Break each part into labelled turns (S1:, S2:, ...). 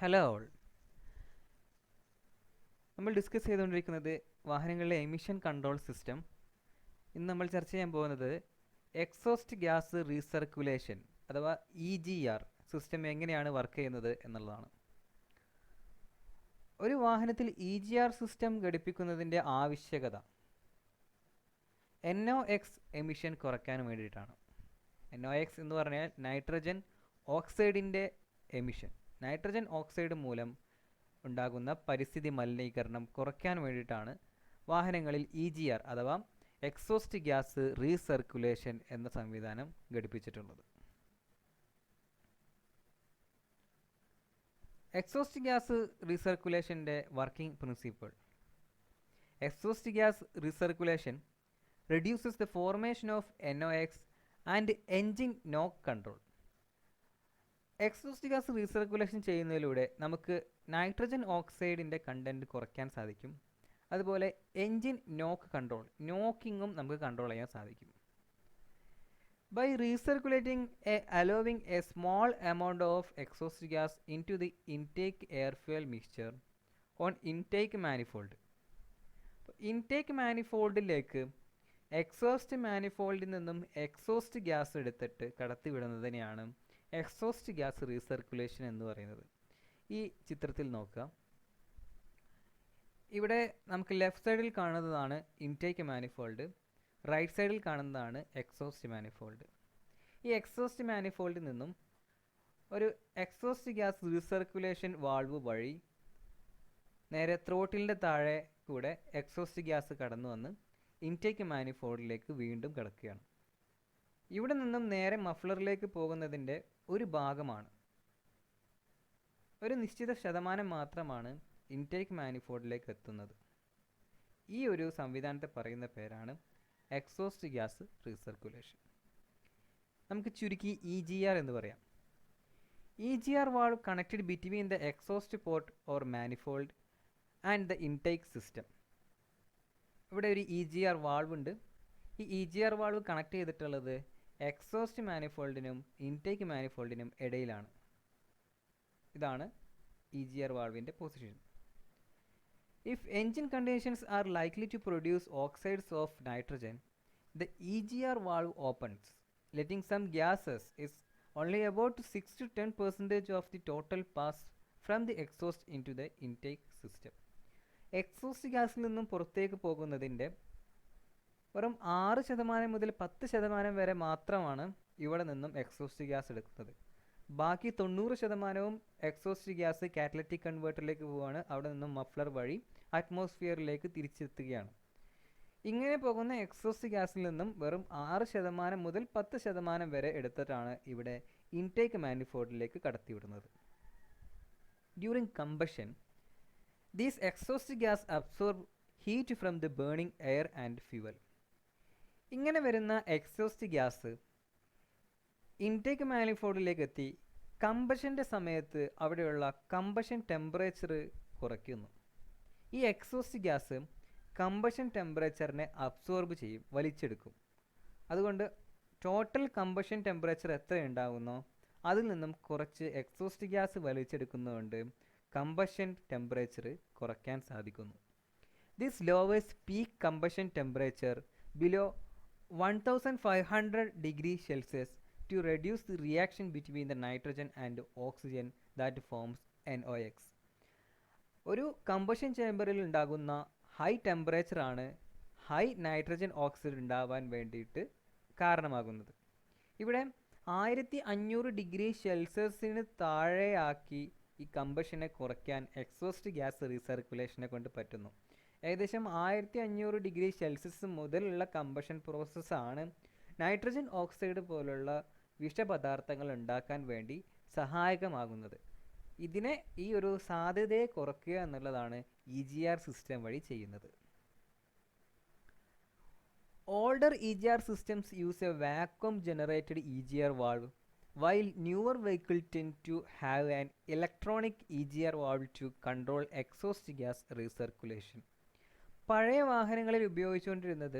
S1: Hello all. നമ്മൾ discuss ചെയ്തുകൊണ്ടിരിക്കുന്നത് വാഹനങ്ങളിലെ emission control system. ഇന്ന് നമ്മൾ ചർച്ച ചെയ്യാൻ പോകുന്നത് എക്സോസ്റ്റ് ഗ്യാസ് റീസർക്കുലേഷൻ അഥവാ EGR സിസ്റ്റം എങ്ങനെയാണ് വർക്ക് ചെയ്യുന്നത് എന്നുള്ളതാണ്. ഒരു വാഹനത്തിൽ EGR സിസ്റ്റം ഘടിപ്പിക്കുന്നതിൻ്റെ ആവശ്യകത NOx എമിഷൻ കുറയ്ക്കാൻ വേണ്ടിയിട്ടാണ്. NOx എന്ന് പറഞ്ഞാൽ നൈട്രജൻ ഓക്സൈഡിൻ്റെ എമിഷൻ. നൈട്രജൻ ഓക്സൈഡ് മൂലം ഉണ്ടാകുന്ന പരിസ്ഥിതി മലിനീകരണം കുറയ്ക്കാൻ വേണ്ടിയിട്ടാണ് വാഹനങ്ങളിൽ EGR അഥവാ എക്സോസ്റ്റ് ഗ്യാസ് റീസർക്കുലേഷൻ എന്ന സംവിധാനം ഘടിപ്പിച്ചിട്ടുള്ളത്. എക്സോസ്റ്റ് ഗ്യാസ് റീസർക്കുലേഷൻ്റെ working principle. Exhaust gas recirculation reduces the formation of NOx and engine knock control. Exhaust gas recirculation ചെയ്യുന്നതിലൂടെ നമുക്ക് നൈട്രജൻ ഓക്സൈഡിൻ്റെ കണ്ടൻറ്റ് കുറയ്ക്കാൻ സാധിക്കും. അതുപോലെ എൻജിൻ നോക്ക് കൺട്രോൾ, നോക്കിങ്ങും നമുക്ക് കൺട്രോൾ ചെയ്യാൻ സാധിക്കും. By recirculating allowing a small amount of exhaust gas into the intake air fuel mixture on intake manifold. Intake മാനിഫോൾഡിലേക്ക് എക്സോസ്റ്റ് മാനിഫോൾഡിൽ നിന്നും എക്സോസ്റ്റ് ഗ്യാസ് എടുത്തിട്ട് കടത്തിവിടുന്നതിനെയാണ് എക്സോസ്റ്റ് ഗ്യാസ് റീസർക്കുലേഷൻ എന്ന് പറയുന്നത്. ഈ ചിത്രത്തിൽ നോക്കുക. ഇവിടെ നമുക്ക് ലെഫ്റ്റ് സൈഡിൽ കാണുന്നതാണ് ഇൻടേക്ക് മാനിഫോൾഡ്, റൈറ്റ് സൈഡിൽ കാണുന്നതാണ് എക്സോസ്റ്റ് മാനിഫോൾഡ്. ഈ എക്സോസ്റ്റ് മാനിഫോൾഡിൽ നിന്നും ഒരു എക്സോസ്റ്റ് ഗ്യാസ് റീസർക്കുലേഷൻ വാൾവ് വഴി നേരെ ത്രോട്ടിലിൻ്റെ താഴെ കൂടെ എക്സോസ്റ്റ് ഗ്യാസ് കടന്നു വന്ന് ഇൻടേക്ക് മാനിഫോൾഡിലേക്ക് വീണ്ടും കിടക്കുകയാണ്. ഇവിടെ നിന്നും നേരെ മഫ്ലറിലേക്ക് പോകുന്നതിൻ്റെ ഒരു ഭാഗമാണ്, ഒരു നിശ്ചിത ശതമാനം മാത്രമാണ് ഇൻടേക്ക് മാനിഫോൾഡിലേക്ക് എത്തുന്നത്. ഈ ഒരു സംവിധാനത്തെ പറയുന്ന പേരാണ് എക്സോസ്റ്റ് ഗ്യാസ് റീസർക്കുലേഷൻ. നമുക്ക് ചുരുക്കി EGR എന്ന് പറയാം. EGR valve connected between the exhaust port or manifold and the intake system. ഇവിടെ ഒരു EGR വാൾവ് ഉണ്ട്. ഈ EGR വാൾവ് കണക്ട് ചെയ്തിട്ടുള്ളത് എക്സോസ്റ്റ് മാനിഫോൾഡിനും ഇൻടേക്ക് മാനിഫോൾഡിനും ഇടയിലാണ്. ഇതാണ് EGR വാൾവിൻ്റെ position. If engine conditions are likely to produce oxides of nitrogen, the EGR valve opens, letting some gases is only about 6 to 10% of the total pass from the exhaust into the intake system. Exhaust ഗ്യാസിൽ നിന്നും പുറത്തേക്ക് പോകുന്നതിൻ്റെ വെറും 6% മുതൽ 10% വരെ മാത്രമാണ് ഇവിടെ നിന്നും എക്സോസ്റ്റ് ഗ്യാസ് എടുക്കുന്നത്. ബാക്കി 90%വും എക്സോസ്റ്റ് ഗ്യാസ് കാറ്റലറ്റിക് കൺവേർട്ടറിലേക്ക് പോവുകയാണ്. അവിടെ നിന്നും മഫ്ലർ വഴി അറ്റ്മോസ്ഫിയറിലേക്ക് തിരിച്ചെത്തുകയാണ്. ഇങ്ങനെ പോകുന്ന എക്സോസ്റ്റ് ഗ്യാസിൽ നിന്നും വെറും 6% മുതൽ 10% വരെ എടുത്തിട്ടാണ് ഇവിടെ ഇൻടേക്ക് മാനിഫോൾഡിലേക്ക് കടത്തിവിടുന്നത്. During combustion, these exhaust gas absorb heat from the burning air and fuel. ഇങ്ങനെ വരുന്ന എക്സോസ്റ്റ് ഗ്യാസ് ഇൻടേക്ക് മാനിഫോൾഡിലേക്ക് എത്തി കമ്പഷൻ്റെ സമയത്ത് അവിടെയുള്ള കമ്പഷൻ ടെമ്പറേച്ചർ കുറയ്ക്കുന്നു. ഈ എക്സോസ്റ്റ് ഗ്യാസ് കമ്പഷൻ ടെമ്പറേച്ചറിനെ അബ്സോർബ് ചെയ്യും, വലിച്ചെടുക്കും. അതുകൊണ്ട് ടോട്ടൽ കമ്പഷൻ ടെമ്പറേച്ചർ എത്ര ഉണ്ടാകുന്നോ അതിൽ നിന്നും കുറച്ച് എക്സോസ്റ്റ് ഗ്യാസ് വലിച്ചെടുക്കുന്നതുകൊണ്ട് കമ്പഷൻ ടെമ്പറേച്ചർ കുറയ്ക്കാൻ സാധിക്കുന്നു. This lowers peak combustion temperature below 1500 degree Celsius to reduce the reaction between the nitrogen and oxygen that forms NOx. ഒരു കമ്പഷൻ ചേമ്പറിൽ ഉണ്ടാകുന്ന ഹൈ ടെമ്പറേച്ചറാണ് ഹൈ നൈട്രജൻ ഓക്സൈഡ് ഉണ്ടാവാൻ വേണ്ടിയിട്ട് കാരണമാകുന്നത്. ഇവിടെ 1500 ഡിഗ്രി സെൽഷ്യസിന് താഴെയാക്കി ഈ കമ്പഷനെ കുറയ്ക്കാൻ എക്സോസ്റ്റ് ഗ്യാസ് റീസർക്കുലേഷനെ കൊണ്ട് പറ്റുന്നു. ഏകദേശം 1500 ഡിഗ്രി സെൽഷ്യസ് മുതലുള്ള കമ്പഷൻ പ്രോസസ്സാണ് നൈട്രജൻ ഓക്സൈഡ് പോലുള്ള വിഷപദാർത്ഥങ്ങൾ ഉണ്ടാക്കാൻ വേണ്ടി സഹായകമാകുന്നത്. ഇതിനെ ഈ ഒരു സാധ്യതയെ കുറയ്ക്കുക എന്നുള്ളതാണ് EGR സിസ്റ്റം വഴി ചെയ്യുന്നത്. Older EGR systems use a vacuum generated EGR valve, while newer vehicles tend to have an electronic EGR valve to control exhaust gas recirculation. പഴയ വാഹനങ്ങളിൽ ഉപയോഗിച്ചുകൊണ്ടിരുന്നത്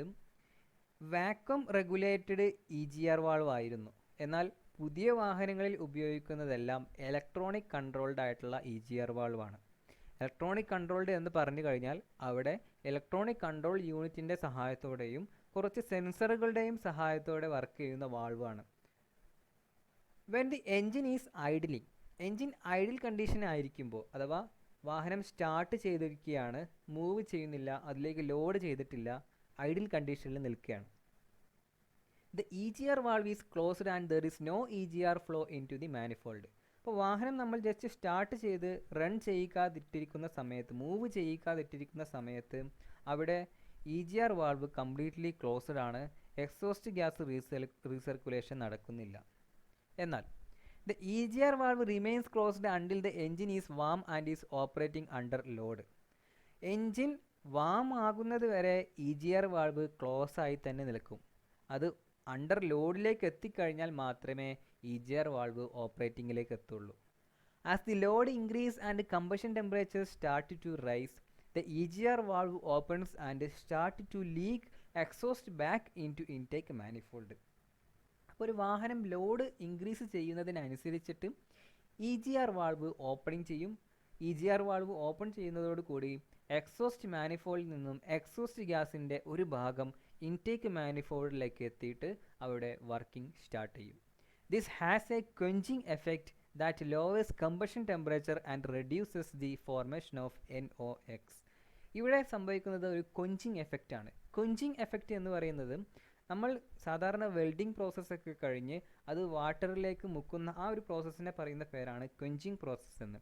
S1: വാക്വം റെഗുലേറ്റഡ് EGR വാൾവ് ആയിരുന്നു. എന്നാൽ പുതിയ വാഹനങ്ങളിൽ ഉപയോഗിക്കുന്നതെല്ലാം ഇലക്ട്രോണിക് കൺട്രോൾഡ് ആയിട്ടുള്ള EGR വാൾവാണ്. ഇലക്ട്രോണിക് കൺട്രോൾഡ് എന്ന് പറഞ്ഞു കഴിഞ്ഞാൽ അവിടെ ഇലക്ട്രോണിക് കൺട്രോൾ യൂണിറ്റിൻ്റെ സഹായത്തോടെയും കുറച്ച് സെൻസറുകളുടെയും സഹായത്തോടെ വർക്ക് ചെയ്യുന്ന വാൾവാണ്. When the engine is idling, engine idle condition ആയിരിക്കുമ്പോൾ അഥവാ വാഹനം സ്റ്റാർട്ട് ചെയ്തിരിക്കുകയാണ്, മൂവ് ചെയ്യുന്നില്ല, അതിലേക്ക് ലോഡ് ചെയ്തിട്ടില്ല, ഐഡിൽ കണ്ടീഷനിൽ നിൽക്കുകയാണ്. The EGR valve is closed and there is no EGR flow into the manifold. അപ്പോൾ വാഹനം നമ്മൾ ജസ്റ്റ് സ്റ്റാർട്ട് ചെയ്ത് റൺ ചെയ്യിക്കാതിട്ടിരിക്കുന്ന സമയത്ത്, മൂവ് ചെയ്യിക്കാതിട്ടിരിക്കുന്ന സമയത്ത് അവിടെ EGR വാൾവ് കംപ്ലീറ്റ്ലി ക്ലോസ്ഡ് ആണ്, എക്സോസ്റ്റ് ഗ്യാസ് റീസർക്കുലേഷൻ നടക്കുന്നില്ല. എന്നാൽ the EGR valve remains closed until the engine is warm and is operating under load. Engine warm ആകുന്നത് വരെ EGR വാൾവ് ക്ലോസ് ആയി തന്നെ നിൽക്കും. അത് അണ്ടർ ലോഡിലേക്ക് എത്തിക്കഴിഞ്ഞാൽ മാത്രമേ EGR വാൾവ് ഓപ്പറേറ്റിംഗിലേക്ക് എത്തുള്ളൂ. As the load increase and combustion temperature start to rise, the EGR valve opens and start to leak exhaust back into intake manifold. അപ്പോൾ ഒരു വാഹനം ലോഡ് ഇൻക്രീസ് ചെയ്യുന്നതിനനുസരിച്ചിട്ട് EGR വാൾവ് ഓപ്പണിംഗ് ചെയ്യും. EGR വാൾവ് ഓപ്പൺ ചെയ്യുന്നതോടുകൂടി exhaust മാനിഫോൾഡിൽ നിന്നും exhaust ഗ്യാസിൻ്റെ ഒരു ഭാഗം ഇൻടേക്ക് മാനിഫോൾഡിലേക്ക് എത്തിയിട്ട് അവിടെ വർക്കിംഗ് സ്റ്റാർട്ട് ചെയ്യും. This has a quenching effect that lowers combustion temperature and reduces the formation of NOx. ഇവിടെ സംഭവിക്കുന്നത് ഒരു കൊഞ്ചിങ് എഫക്റ്റ് ആണ്. കൊഞ്ചിങ് എഫക്റ്റ് എന്ന് പറയുന്നത് നമ്മൾ സാധാരണ വെൽഡിംഗ് പ്രോസസ്സൊക്കെ കഴിഞ്ഞ് അത് വാട്ടറിലേക്ക് മുക്കുന്ന ആ ഒരു പ്രോസസ്സിനെ പറയുന്ന പേരാണ് കൊഞ്ചിങ് പ്രോസസ്സ് എന്ന്.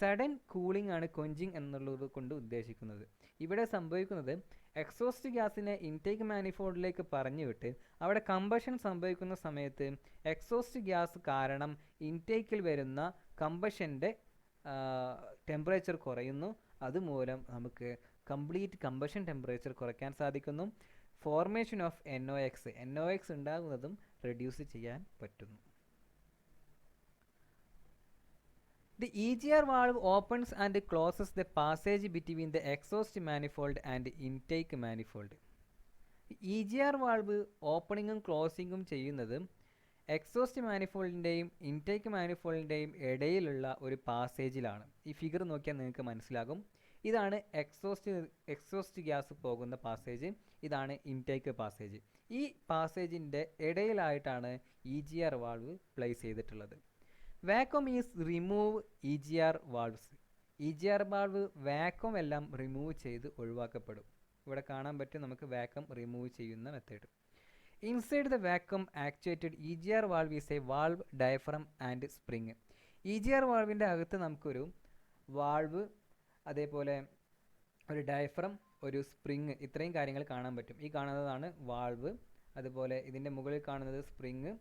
S1: സഡൻ കൂളിംഗ് ആണ് കൊഞ്ചിങ് എന്നുള്ളത് കൊണ്ട് ഉദ്ദേശിക്കുന്നത്. ഇവിടെ സംഭവിക്കുന്നത് എക്സോസ്റ്റ് ഗ്യാസിനെ ഇൻടേക്ക് മാനിഫോൾഡിലേക്ക് പറഞ്ഞു വിട്ട് അവിടെ കമ്പഷൻ സംഭവിക്കുന്ന സമയത്ത് എക്സോസ്റ്റ് ഗ്യാസ് കാരണം ഇൻടേക്കിൽ വരുന്ന കമ്പഷൻ്റെ ടെമ്പറേച്ചർ കുറയുന്നു. അതുമൂലം നമുക്ക് കംപ്ലീറ്റ് കമ്പഷൻ ടെമ്പറേച്ചർ കുറയ്ക്കാൻ സാധിക്കുന്നു. ഫോർമേഷൻ ഓഫ് NOx ഉണ്ടാകുന്നതും റെഡ്യൂസ് ചെയ്യാൻ പറ്റുന്നു. The EGR valve opens and closes the passage between the exhaust manifold and intake manifold. EGR valve ഓപ്പണിങ്ങും ക്ലോസിങ്ങും ചെയ്യുന്നത് എക്സോസ്റ്റ് മാനിഫോൾഡിൻ്റെയും ഇൻടേക്ക് മാനിഫോൾഡിൻ്റെയും ഇടയിലുള്ള ഒരു പാസേജിലാണ്. ഈ ഫിഗർ നോക്കിയാൽ നിങ്ങൾക്ക് മനസ്സിലാകും. ഇതാണ് എക്സോസ്റ്റ് ഗ്യാസ് പോകുന്ന പാസേജ്, ഇതാണ് ഇൻടേക്ക് പാസേജ്. ഈ പാസേജിൻ്റെ ഇടയിലായിട്ടാണ് EGR വാൾവ് പ്ലേസ് ചെയ്തിട്ടുള്ളത്. Vacuum is remove EGR valves. EGR valve vacuum എല്ലാം റിമൂവ് ചെയ്ത് ഒഴിവാക്കപ്പെടും. ഇവിടെ കാണാൻ പറ്റും നമുക്ക് വാക്വം റിമൂവ് ചെയ്യുന്ന method. Inside the vacuum actuated EGR valve is A valve, diaphragm and spring. EGR വാൾവിൻ്റെ അകത്ത് നമുക്കൊരു വാൾവ്, അതേപോലെ ഒരു ഡയഫ്രം, ഒരു സ്പ്രിങ്, ഇത്രയും കാര്യങ്ങൾ കാണാൻ പറ്റും. ഈ കാണുന്നതാണ് വാൾവ്, അതുപോലെ ഇതിൻ്റെ മുകളിൽ കാണുന്നത് സ്പ്രിങ്,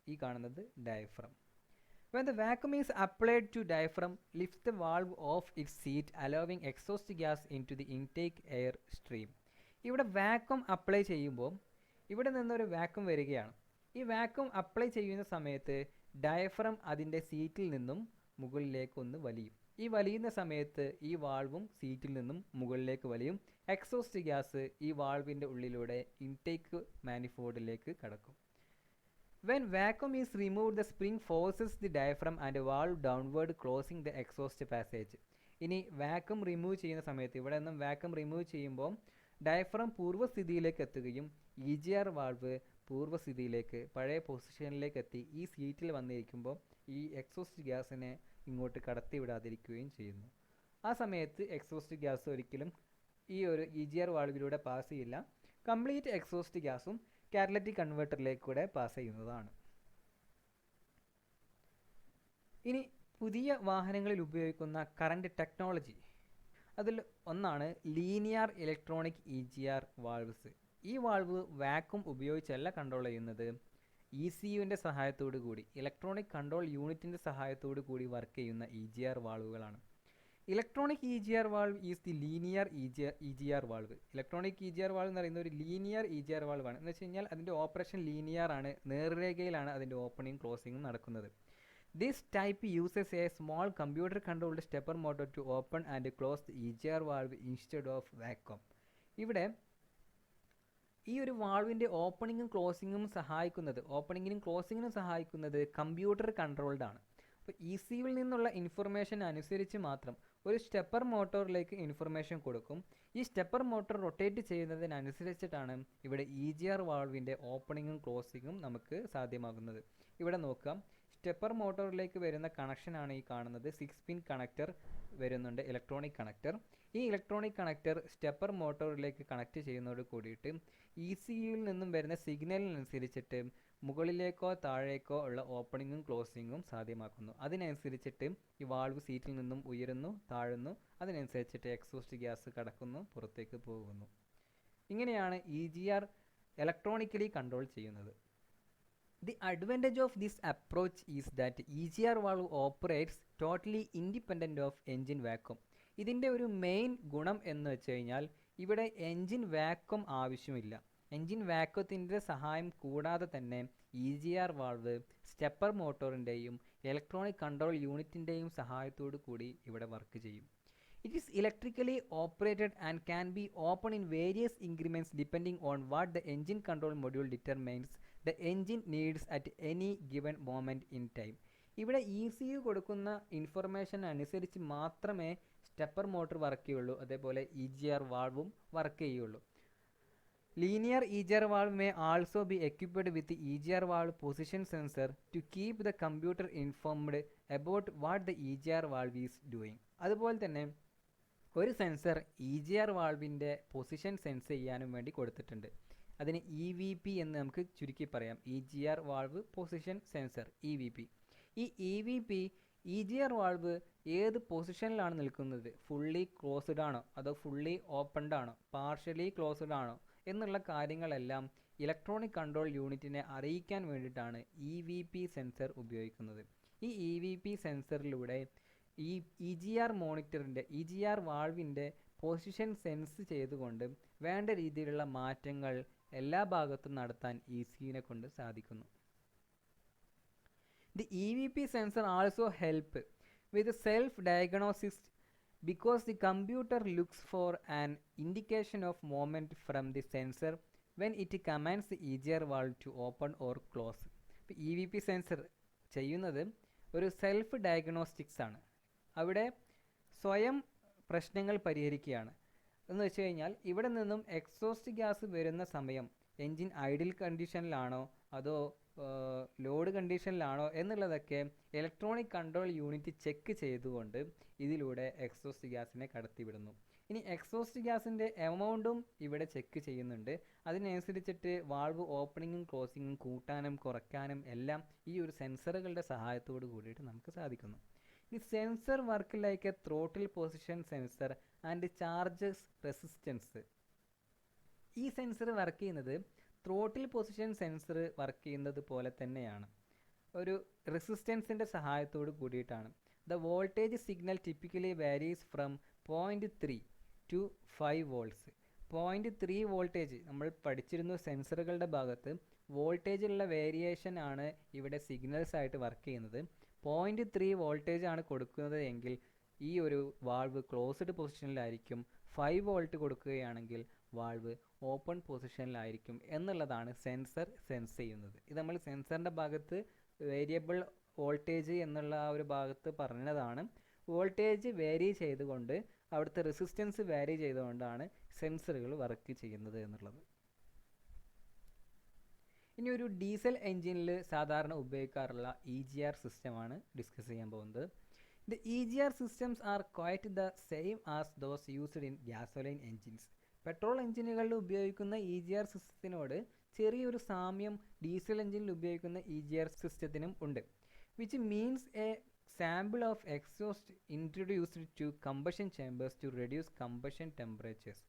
S1: ഈ കാണുന്നത് diaphragm. When the vacuum is applied to diaphragm, lifts the valve off its seat, allowing exhaust gas into the intake air stream. ഇവിടെ വാക്വം അപ്ലൈ ചെയ്യുമ്പോൾ ഇവിടെ നിന്നൊരു വാക്വം വരികയാണ്. ഈ വാക്വം അപ്ലൈ ചെയ്യുന്ന സമയത്ത് ഡയഫ്രം അതിൻ്റെ സീറ്റിൽ നിന്നും മുകളിലേക്ക് ഒന്ന് വലിയും. ഈ വലിയുന്ന സമയത്ത് ഈ വാൾവും സീറ്റിൽ നിന്നും മുകളിലേക്ക് വലിയും. എക്സോസ്റ്റ് ഗ്യാസ് ഈ വാൾവിൻ്റെ ഉള്ളിലൂടെ ഇൻടേക്ക് മാനിഫോൾഡിലേക്ക് കടക്കും. When vacuum is removed, the spring forces the diaphragm and valve downward, closing the exhaust passage. ഇനി വാക്വം റിമൂവ് ചെയ്യുന്ന സമയത്ത് ഇവിടെ നിന്നും വാക്വം റിമൂവ് ചെയ്യുമ്പോൾ ഡയഫ്രം പൂർവ്വസ്ഥിതിയിലേക്ക് എത്തുകയും EGR വാൾവ് പൂർവ്വസ്ഥിതിയിലേക്ക് പഴയ പൊസിഷനിലേക്ക് എത്തി ഈ സീറ്റിൽ വന്നിരിക്കുമ്പോൾ ഈ എക്സോസ്റ്റ് ഗ്യാസിനെ ഇങ്ങോട്ട് കടത്തിവിടാതിരിക്കുകയും ചെയ്യുന്നു. ആ സമയത്ത് എക്സോസ്റ്റ് ഗ്യാസ് ഒരിക്കലും ഈ ഒരു EGR വാൾവിലൂടെ പാസ് ചെയ്യില്ല. കംപ്ലീറ്റ് എക്സോസ്റ്റ് ഗ്യാസും കാറ്റലറ്റിക് കൺവേർട്ടറിലേക്ക് കൂടെ പാസ് ചെയ്യുന്നതാണ്. ഇനി പുതിയ വാഹനങ്ങളിൽ ഉപയോഗിക്കുന്ന കറണ്ട് ടെക്നോളജി, അതിൽ ഒന്നാണ് ലീനിയർ ഇലക്ട്രോണിക് EGR വാൾവ്സ്. ഈ വാൾവ് വാക്വം ഉപയോഗിച്ചല്ല കൺട്രോൾ ചെയ്യുന്നത്, ECUവിൻ്റെ സഹായത്തോടു കൂടി, ഇലക്ട്രോണിക് കൺട്രോൾ യൂണിറ്റിൻ്റെ സഹായത്തോടു കൂടി വർക്ക് ചെയ്യുന്ന EGR വാൾവുകളാണ്. Electronic EGR valve is the linear EGR valve. Electronic EGR valve എന്ന് പറയുന്നത് ഒരു ലീനിയർ EGR വാൾവാണ്. എന്ന് വെച്ച് കഴിഞ്ഞാൽ അതിൻ്റെ ഓപ്പറേഷൻ ലീനിയർ ആണ്, നേർരേഖയിലാണ് അതിൻ്റെ ഓപ്പണിംഗ് ക്ലോസിംഗും നടക്കുന്നത്. This type uses a small computer controlled stepper motor to open and close the EGR valve instead of vacuum. ഇവിടെ ഈ ഒരു വാൾവിൻ്റെ ഓപ്പണിങ്ങും ക്ലോസിങ്ങിനും സഹായിക്കുന്നത് കമ്പ്യൂട്ടർ കൺട്രോൾഡ് ആണ്. അപ്പോൾ ഇ സി യുവിൽ നിന്നുള്ള ഇൻഫർമേഷൻ അനുസരിച്ച് മാത്രം ഒരു സ്റ്റെപ്പർ മോട്ടോറിലേക്ക് ഇൻഫർമേഷൻ കൊടുക്കും. ഈ സ്റ്റെപ്പർ മോട്ടോർ റൊട്ടേറ്റ് ചെയ്യുന്നതിനനുസരിച്ചിട്ടാണ് ഇവിടെ ഇ ജി ആർ വാൾവിൻ്റെ ഓപ്പണിങ്ങും ക്ലോസിങ്ങും നമുക്ക് സാധ്യമാകുന്നത്. ഇവിടെ നോക്കാം, സ്റ്റെപ്പർ മോട്ടോറിലേക്ക് വരുന്ന കണക്ഷനാണ് ഈ കാണുന്നത്. 6 പിൻ കണക്ടർ വരുന്നുണ്ട്, ഇലക്ട്രോണിക് കണക്ടർ. ഈ ഇലക്ട്രോണിക് കണക്ടർ സ്റ്റെപ്പർ മോട്ടോറിലേക്ക് കണക്ട് ചെയ്യുന്നതോട് കൂടിയിട്ട് ഇ സി യുവിൽ നിന്നും വരുന്ന സിഗ്നലിനനുസരിച്ചിട്ട് മുകളിലേക്കോ താഴേക്കോ ഉള്ള ഓപ്പണിങ്ങും ക്ലോസിങ്ങും സാധ്യമാക്കുന്നു. അതിനനുസരിച്ചിട്ട് ഈ വാൾവ് സീറ്റിൽ നിന്നും ഉയരുന്നു, താഴുന്നു. അതിനനുസരിച്ചിട്ട് എക്സോസ്റ്റ് ഗ്യാസ് കടക്കുന്നു, പുറത്തേക്ക് പോകുന്നു. ഇങ്ങനെയാണ് E G R electronically control ചെയ്യുന്നത്. The advantage of this approach is that EGR valve operates totally independent of engine vacuum. ഇതിൻ്റെ ഒരു മെയിൻ ഗുണം എന്ന് വെച്ച് കഴിഞ്ഞാൽ ഇവിടെ എൻജിൻ വാക്വം ആവശ്യമില്ല. എൻജിൻ വാക്വത്തിൻ്റെ സഹായം കൂടാതെ തന്നെ E G R valve stepper മോട്ടോറിൻ്റെയും ഇലക്ട്രോണിക് കൺട്രോൾ യൂണിറ്റിൻ്റെയും സഹായത്തോടു കൂടി ഇവിടെ വർക്ക് ചെയ്യും. It is electrically operated and can be opened in various increments depending on what the engine control module determines the engine needs at any given moment in time. ഇവിടെ E C U കൊടുക്കുന്ന information അനുസരിച്ച് മാത്രമേ stepper motor work ചെയ്യുള്ളൂ, അതേപോലെ E G R വാൾവും work ചെയ്യുള്ളൂ. Linear E G R valve may also be equipped with the EGR valve position sensor to keep the computer informed about what the EGR valve is doing. അതുപോലെ തന്നെ ഒരു sensor E G R വാൾവിൻ്റെ position sense ചെയ്യാനും വേണ്ടി കൊടുത്തിട്ടുണ്ട്. അതിന് E V P എന്ന് നമുക്ക് ചുരുക്കി പറയാം, E G R valve position sensor, E V P. ഈ E V P E G R valve ഏത് പൊസിഷനിലാണ് നിൽക്കുന്നത്, ഫുള്ളി ക്ലോസ്ഡ് ആണോ അതോ ഫുള്ളി ഓപ്പൺഡ് ആണോ, പാർഷ്യലി ക്ലോസ്ഡ് ആണോ എന്നുള്ള കാര്യങ്ങളെല്ലാം ഇലക്ട്രോണിക് കൺട്രോൾ യൂണിറ്റിനെ അറിയിക്കാൻ വേണ്ടിയിട്ടാണ് ഇ വി പി സെൻസർ ഉപയോഗിക്കുന്നത്. ഈ ഇ വി പി സെൻസറിലൂടെ ഈ ഇ ജി ആർ മോണിറ്ററിൻ്റെ ഇ ജി ആർ വാൾവിൻ്റെ പൊസിഷൻ സെൻസ് ചെയ്തുകൊണ്ട് വേണ്ട രീതിയിലുള്ള മാറ്റങ്ങൾ എല്ലാ ഭാഗത്തും നടത്താൻ ഇ സി യുവിനെ കൊണ്ട് സാധിക്കുന്നു. The EVP sensor also help with self-diagnosis because the computer looks for an indication of movement from the sensor when it commands the EGR valve to open or close. ഇപ്പോൾ E V P sensor ചെയ്യുന്നത് ഒരു self diagnostics ആണ്. അവിടെ സ്വയം പ്രശ്നങ്ങൾ പരിഹരിക്കുകയാണ്. എന്ന് വെച്ച് കഴിഞ്ഞാൽ ഇവിടെ നിന്നും എക്സോസ്റ്റ് ഗ്യാസ് വരുന്ന സമയം എൻജിൻ ഐഡിൽ കണ്ടീഷനിലാണോ അതോ ലോഡ് കണ്ടീഷനിലാണോ എന്നുള്ളതൊക്കെ ഇലക്ട്രോണിക് കൺട്രോൾ യൂണിറ്റ് ചെക്ക് ചെയ്തുകൊണ്ട് ഇതിലൂടെ എക്സോസ്റ്റ് ഗ്യാസിനെ കടത്തിവിടുന്നു. ഇനി എക്സോസ്റ്റ് ഗ്യാസിൻ്റെ എമൗണ്ടും ഇവിടെ ചെക്ക് ചെയ്യുന്നുണ്ട്. അതിനനുസരിച്ചിട്ട് വാൾവ് ഓപ്പണിങ്ങും ക്ലോസിങ്ങും കൂട്ടാനും കുറയ്ക്കാനും എല്ലാം ഈ ഒരു സെൻസറുകളുടെ സഹായത്തോട് കൂടിയിട്ട് നമുക്ക് സാധിക്കുന്നു. ഈ sensor work like A throttle position sensor and charges resistance. ഈ സെൻസർ വർക്ക് ചെയ്യുന്നത് ത്രോട്ടിൽ പൊസിഷൻ സെൻസർ വർക്ക് ചെയ്യുന്നത് പോലെ തന്നെയാണ്, ഒരു റെസിസ്റ്റൻസിൻ്റെ സഹായത്തോട് കൂടിയിട്ടാണ്. The voltage signal typically varies from 0.3 to 5 volts. 0.3 voltage നമ്മൾ പഠിച്ചിരുന്നു സെൻസറുകളുടെ ഭാഗത്ത്. വോൾട്ടേജിലുള്ള വേരിയേഷൻ ആണ് ഇവിടെ സിഗ്നൽസ് ആയിട്ട് വർക്ക് ചെയ്യുന്നത്. 0.3 വോൾട്ടേജ് ആണ് കൊടുക്കുന്നത് എങ്കിൽ ഈ ഒരു വാൾവ് ക്ലോസ്ഡ് പൊസിഷനിലായിരിക്കും. 5 വോൾട്ട് കൊടുക്കുകയാണെങ്കിൽ വാൾവ് ഓപ്പൺ പൊസിഷനിലായിരിക്കും എന്നുള്ളതാണ് സെൻസർ സെൻസ് ചെയ്യുന്നത്. ഇത് നമ്മൾ സെൻസറിൻ്റെ ഭാഗത്ത് വേരിയബിൾ വോൾട്ടേജ് എന്നുള്ള ആ ഒരു ഭാഗത്ത് പറഞ്ഞതാണ്. വോൾട്ടേജ് വേരി ചെയ്തുകൊണ്ട് അവിടുത്തെ റെസിസ്റ്റൻസ് വേരി ചെയ്തുകൊണ്ടാണ് സെൻസറുകൾ വർക്ക് ചെയ്യുന്നത് എന്നുള്ളത്. ഇനി ഒരു ഡീസൽ എൻജിനിൽ സാധാരണ ഉപയോഗിക്കാറുള്ള ഇ ജി ആർ സിസ്റ്റമാണ് ഡിസ്കസ് ചെയ്യാൻ പോകുന്നത്. The EGR systems are quite the same as those used in gasoline engines. Petrol എഞ്ചിനുകളിൽ ഉപയോഗിക്കുന്ന ഇ ജി ആർ സിസ്റ്റത്തിനോട് ചെറിയൊരു സാമ്യം ഡീസൽ എഞ്ചിനിൽ ഉപയോഗിക്കുന്ന ഇ ജി ആർ സിസ്റ്റത്തിനും ഉണ്ട്. Which means a sample of exhaust introduced to combustion chambers to reduce combustion temperatures.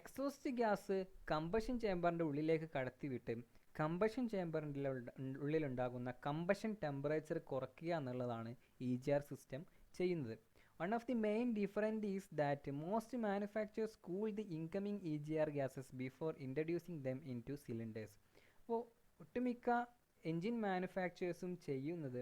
S1: Exhaust gas combustion ചേമ്പറിൻ്റെ ഉള്ളിലേക്ക് കടത്തിവിട്ട് കമ്പഷൻ ചേമ്പറിൻ്റെ ഉള്ളിലുണ്ടാകുന്ന കമ്പഷൻ ടെമ്പറേച്ചർ കുറയ്ക്കുക എന്നുള്ളതാണ് ഇ ജി ആർ സിസ്റ്റം ചെയ്യുന്നത്. One of the main difference is that most manufacturers cool the incoming EGR gases before introducing them into cylinders. അപ്പോൾ ഒട്ടുമിക്ക എൻജിൻ മാനുഫാക്ചേഴ്സും ചെയ്യുന്നത്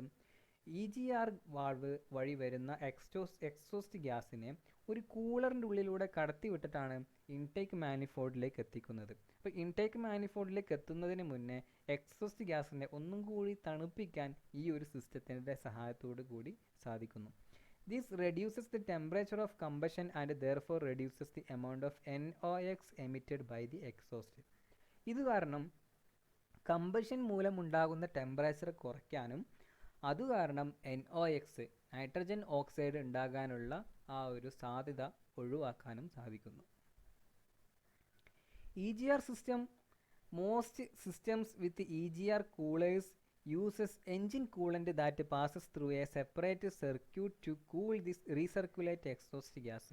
S1: EGR വാൾവ് വഴി വരുന്ന എക്സോസ്റ്റ് ഗ്യാസിനെ ഒരു കൂളറിൻ്റെ ഉള്ളിലൂടെ കടത്തിവിട്ടിട്ടാണ് ഇൻടേക്ക് മാനിഫോൾഡിലേക്ക് എത്തിക്കുന്നത്. അപ്പോൾ ഇൻടേക്ക് മാനിഫോൾഡിലേക്ക് എത്തുന്നതിന് മുന്നേ എക്സോസ്റ്റ് ഗ്യാസിനെ ഒന്നും കൂടി തണുപ്പിക്കാൻ ഈ ഒരു സിസ്റ്റത്തിൻ്റെ സഹായത്തോടു കൂടി സാധിക്കുന്നു. This reduces the temperature of combustion and therefore reduces the amount of NOx emitted by the exhaust. ഇത് കാരണം കമ്പഷൻ മൂലമുണ്ടാകുന്ന ടെമ്പറേച്ചർ കുറയ്ക്കാനും അതുകാരണം NOx നൈട്രജൻ ഓക്സൈഡ് ഉണ്ടാകാനുള്ള ആ ഒരു സാധ്യത ഒഴിവാക്കാനും സാധിക്കുന്നു. EGR system, most systems with EGR coolers uses engine coolant that passes through a separate circuit to cool this recirculate exhaust gas.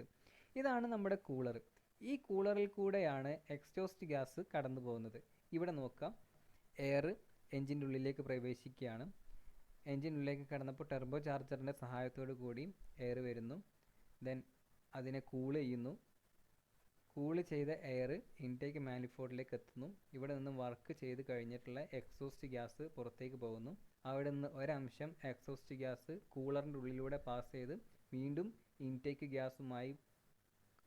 S1: ഇതാണ് നമ്മുടെ കൂളർ. ഈ കൂളറിൽ കൂടെയാണ് എക്സോസ്റ്റ് ഗ്യാസ് കടന്നു പോകുന്നത്. ഇവിടെ നോക്കാം, എയർ എൻജിൻ്റെ ഉള്ളിലേക്ക് പ്രവേശിക്കുകയാണ്. എൻജിനുള്ളിലേക്ക് കടന്നപ്പോൾ ടെർബോ ചാർജറിൻ്റെ സഹായത്തോടു കൂടി എയർ വരുന്നു. ദെൻ അതിനെ കൂൾ ചെയ്യുന്നു. കൂൾ ചെയ്ത എയർ ഇൻടേക്ക് മാനിഫോൾഡിലേക്ക് എത്തുന്നു. ഇവിടെ നിന്ന് വർക്ക് ചെയ്ത് കഴിഞ്ഞിട്ടുള്ള എക്സോസ്റ്റ് ഗ്യാസ് പുറത്തേക്ക് പോകുന്നു. അവിടെ നിന്ന് ഒരംശം എക്സോസ്റ്റ് ഗ്യാസ് കൂളറിൻ്റെ ഉള്ളിലൂടെ പാസ് ചെയ്ത് വീണ്ടും ഇൻടേക്ക് ഗ്യാസുമായി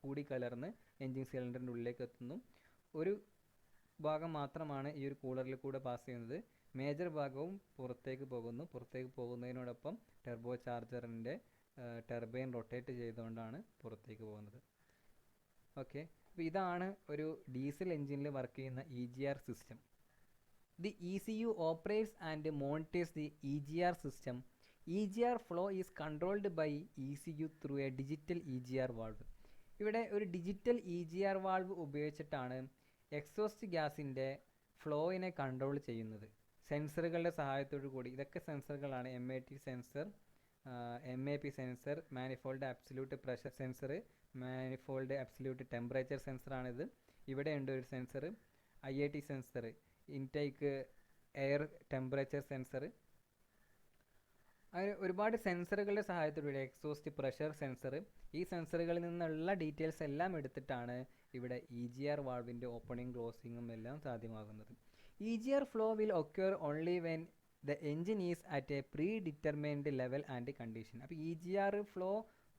S1: കൂടിക്കലർന്ന് എൻജിൻ സിലിണ്ടറിൻ്റെ ഉള്ളിലേക്ക് എത്തുന്നു. ഒരു ഭാഗം മാത്രമാണ് ഈ ഒരു കൂളറിൽ കൂടെ പാസ് ചെയ്യുന്നത്. മേജർ ഭാഗവും പുറത്തേക്ക് പോകുന്നു. പുറത്തേക്ക് പോകുന്നതിനോടൊപ്പം ടെർബോ ചാർജറിൻ്റെ ടർബൈൻ റൊട്ടേറ്റ് ചെയ്തുകൊണ്ടാണ് പുറത്തേക്ക് പോകുന്നത്. ഓക്കെ, അപ്പോൾ ഇതാണ് ഒരു ഡീസൽ എൻജിനിൽ വർക്ക് ചെയ്യുന്ന EGR system. The ECU operates and monitors the EGR system. EGR flow is controlled by ECU through a digital EGR valve. ഇവിടെ ഒരു ഡിജിറ്റൽ EGR വാൾവ് ഉപയോഗിച്ചിട്ടാണ് എക്സോസ്റ്റ് ഗ്യാസിൻ്റെ ഫ്ലോയിനെ കൺട്രോൾ ചെയ്യുന്നത് സെൻസറുകളുടെ സഹായത്തോടു കൂടി. ഇതൊക്കെ സെൻസറുകളാണ്. MAT sensor, MAP sensor, manifold absolute pressure sensor, manifold absolute temperature സെൻസറാണിത്. ഇവിടെ ഉണ്ട് ഒരു sensor, IAT sensor, intake air temperature sensor. അങ്ങനെ ഒരുപാട് സെൻസറുകളുടെ സഹായത്തോടുകൂടി എക്സോസ്റ്റ് പ്രഷർ സെൻസർ, ഈ സെൻസറുകളിൽ നിന്നുള്ള ഡീറ്റെയിൽസ് എല്ലാം എടുത്തിട്ടാണ് ഇവിടെ EGR വാൾവിൻ്റെ ഓപ്പണിംഗ് ക്ലോസിങ്ങും എല്ലാം സാധ്യമാകുന്നത്. EGR flow will occur only when the engine is at a pre-determined level and condition. അപ്പോൾ EGR ഫ്ലോ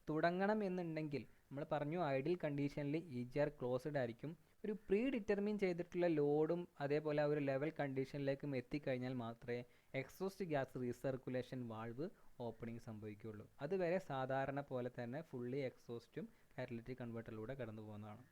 S1: തുടങ്ങണം എന്നുണ്ടെങ്കിൽ നമ്മൾ പറഞ്ഞു ഐഡിയൽ കണ്ടീഷനിൽ EGR ക്ലോസ്ഡ് ആയിരിക്കും. ഒരു പ്രീ ഡിറ്റർമിൻ ചെയ്തിട്ടുള്ള ലോഡും അതേപോലെ ആ ഒരു ലെവൽ കണ്ടീഷനിലേക്കും എത്തിക്കഴിഞ്ഞാൽ മാത്രമേ exhaust gas recirculation valve opening സംഭവിക്കുകയുള്ളൂ. അതുവരെ സാധാരണ പോലെ തന്നെ ഫുള്ളി എക്സോസ്റ്റും കാറ്റലിറ്റിക് കൺവേർട്ടറിലൂടെ കടന്നു പോകുന്നതാണ്.